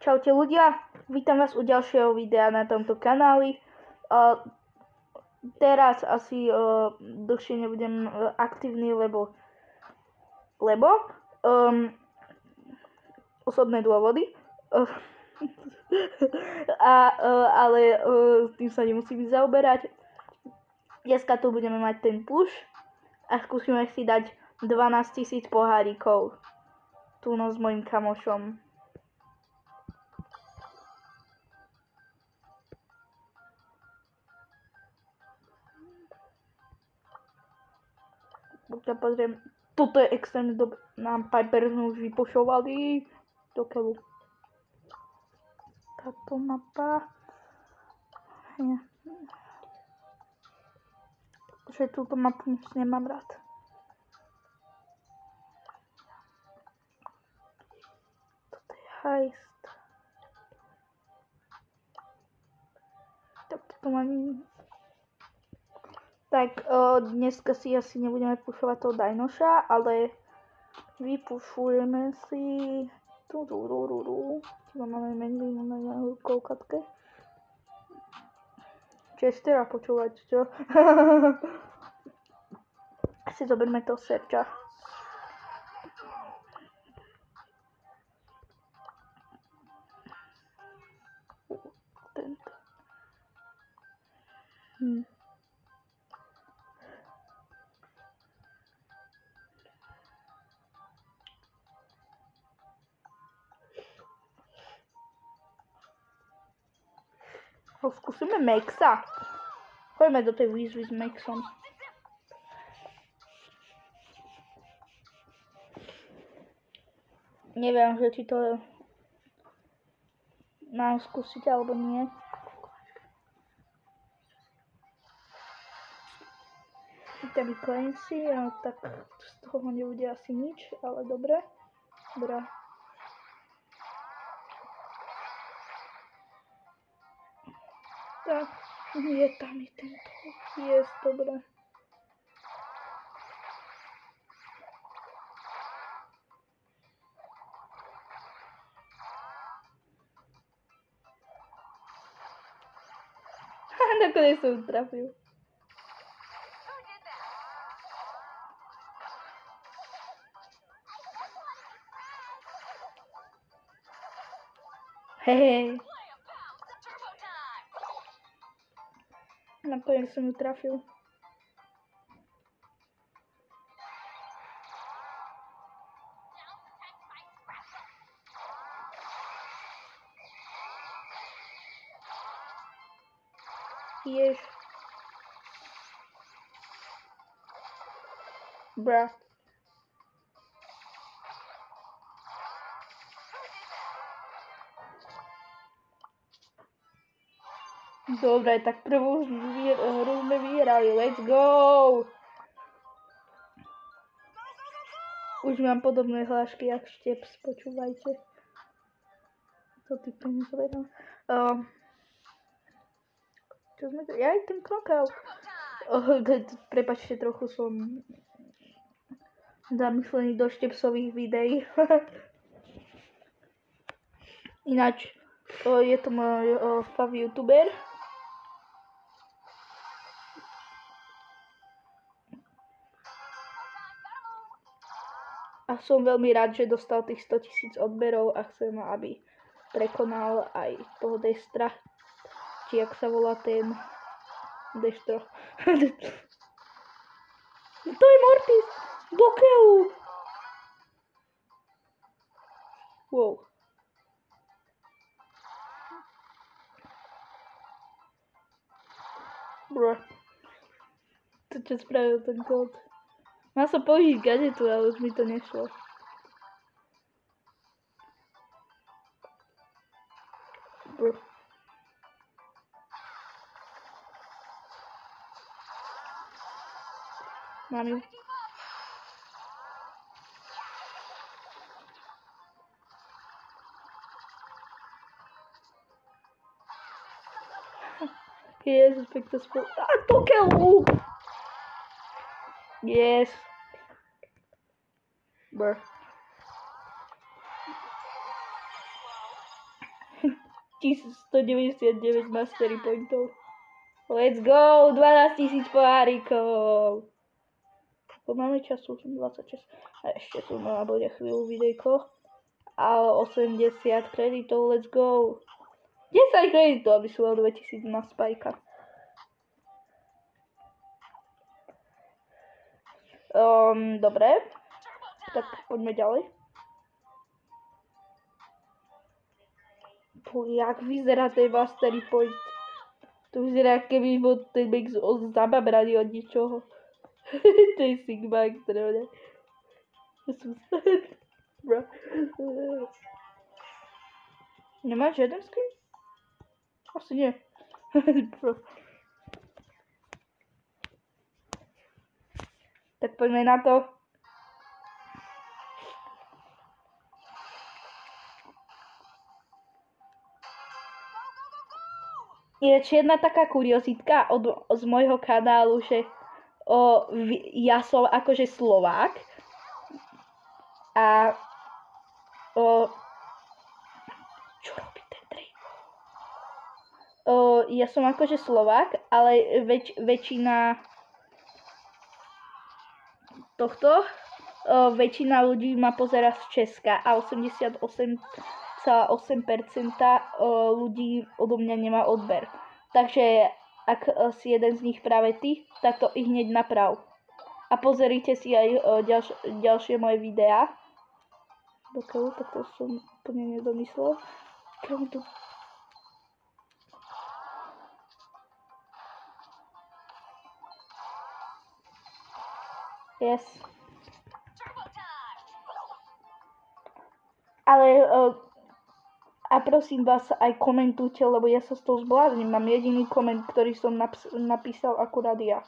Čaute ľudia, vítam vás u ďalšieho videa na tomto kanáli. Teraz asi dlhšie nebudem aktívny, lebo osobné dôvody. Ale tým sa nemusím zaoberať. Dneska tu budeme mať ten push a skúsime si dať 12 000 pohárikov. Tu s mojim kamošom. Pokiaľ pozriem, toto je extrémne dobré. Nám Piper už vypošovali do keľu. Táto mapa. Že túto mapu nemám rád. Toto je heist. Tak toto mám. Tak dneska si asi nebudeme pušovať toho Dinoša, ale vypušujeme si máme meninu na kolkatke. Chestera počúvať, čo? Asi zoberme toho Serča. Tento. Skúsime Maxa. Poďme do tej výzvy s Maxom. Neviem, že či to mám skúsiť alebo nie. Tam Clancy, tak z toho nebude asi nič, ale dobre. Dobrá. Tak, je tam i tento. Jest, dobré. Nakoniec som trafil. Hej. Nakoniec som ju trafil. Jež. Bra. Dobre, tak prvú hru sme vyhrali. Let's go! Už mám podobné hlášky, jak Šteps, počúvajte. To typu nezoberám. Čo sme to? Jaj, ten knockout. Prepáčte, trochu som zamyslený do Štepsových videí. Ináč, je to môj fav youtuber. A som veľmi rád, že dostal tých 100 000 odberov a chcem, aby prekonal aj toho Destra. Či jak sa volá ten Destro. To je Mortis! Do keľu! Wow. Bro. To čo spravil ten kód? Mal som použiť gadgetu, ale už mi to nešlo. Bro. Mám ju. Jezus, pekne spolu. A to keľu! Yes. Brr. 1199 mastery pointov. Let's go, 12 000 pohárikov. Máme času, 26. A ešte tu bude chvíľu videjko. A 80 kreditov, let's go. 10 kreditov, aby som mal 2000 na spajka. Dobre. Tak poďme ďalej. Jak vyzerá ten mastery point? To vyzerá, keby bol ten mix zababraný od ničoho. To je Sigma extrémne. Nemáš žiaden skin? Asi nie. Tak poďme na to. Je jedna taká kuriozitka z môjho kanálu, že ja som akože Slovák a čo robí ten Draco? Ja som akože Slovák, ale väčšina tohto, väčšina ľudí ma pozerá z Česka a 88,8% ľudí odo mňa nemá odber. Takže ak si jeden z nich práve ty, tak to i hneď naprav. A pozrite si aj ďalšie moje videá. Dokiaľ, tak to som úplne nedomyslel. Yes. Ale a prosím vás, aj komentujte, lebo ja sa z toho zblázním. Mám jediný koment, ktorý som napísal akurát ja.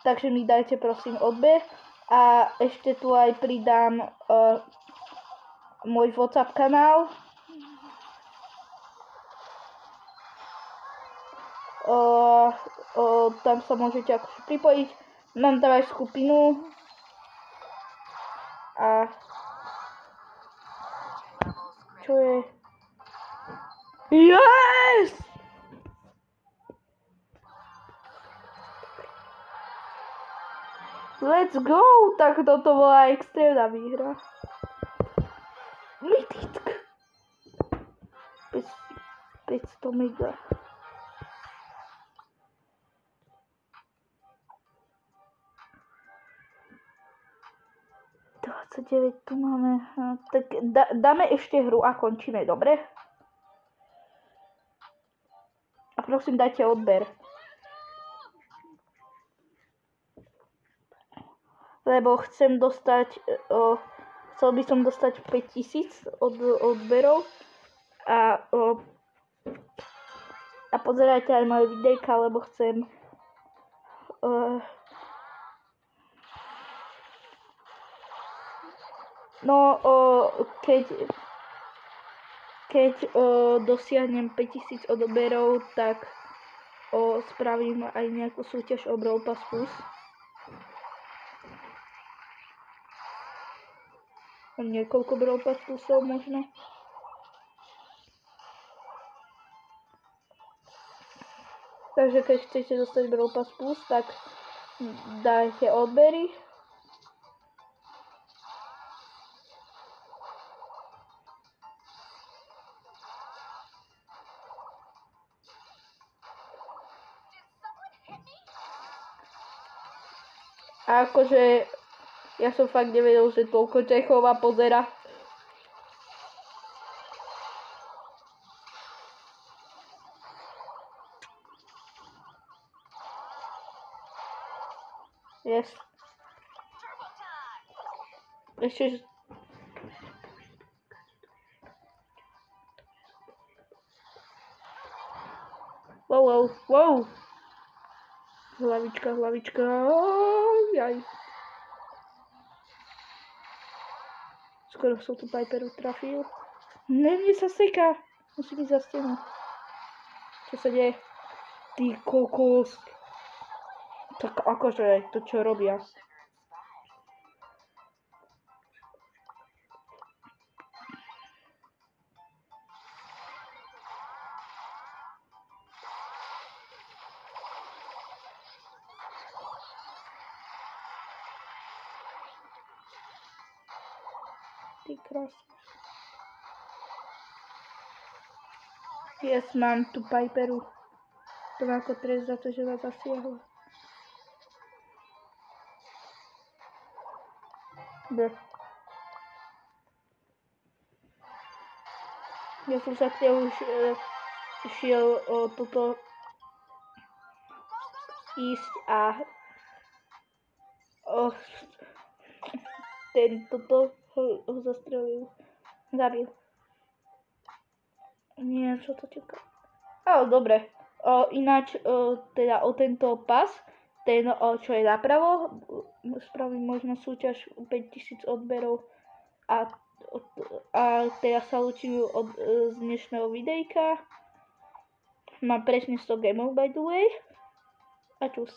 Takže mi dajte prosím odber. A ešte tu aj pridám môj WhatsApp kanál. Tam sa môžete akože pripojiť. Mám tam aj skupinu. A čo je? Yes! Let's go! Tak toto bola extrémna výhra. Mythick. 500 mega. 29 tu máme. Tak dáme ešte hru a končíme, dobre? A prosím, dajte odber. Lebo chcem dostať, chcel by som dostať 5000 odberov a pozerajte aj moje videjka, lebo chcem keď dosiahnem 5000 odberov, tak spravím aj nejakú súťaž o Brawl Pass Plus. Niekoľko Brawl Pass Plusov možno. Takže keď chcete dostať Brawl Pass Plus, tak dajte odbery. A akože ja som fakt nevedel, že toľko Čechov ma pozera. Yes. Ešte... Wow. Hlavička. Jaj. Skoro som tu Piperu trafil. Mne sa seká. Musím ísť za stenu. Čo sa deje? Ty kokos. Tak akože to čo robia. Ty krásne. Yes, mám tu Piperu. To má ako trest za to, že vás zasiahla. Ja som sa k už šiel toto ísť a ten toto ho zastrelil. Zabil. Nie, čo to čaká. Ale dobre. Ináč teda o tento pas, ten čo je napravo, spravím možno súťaž 5000 odberov a teraz sa učím z dnešného videjka. Mám presne 100 gemov by the way. A čus.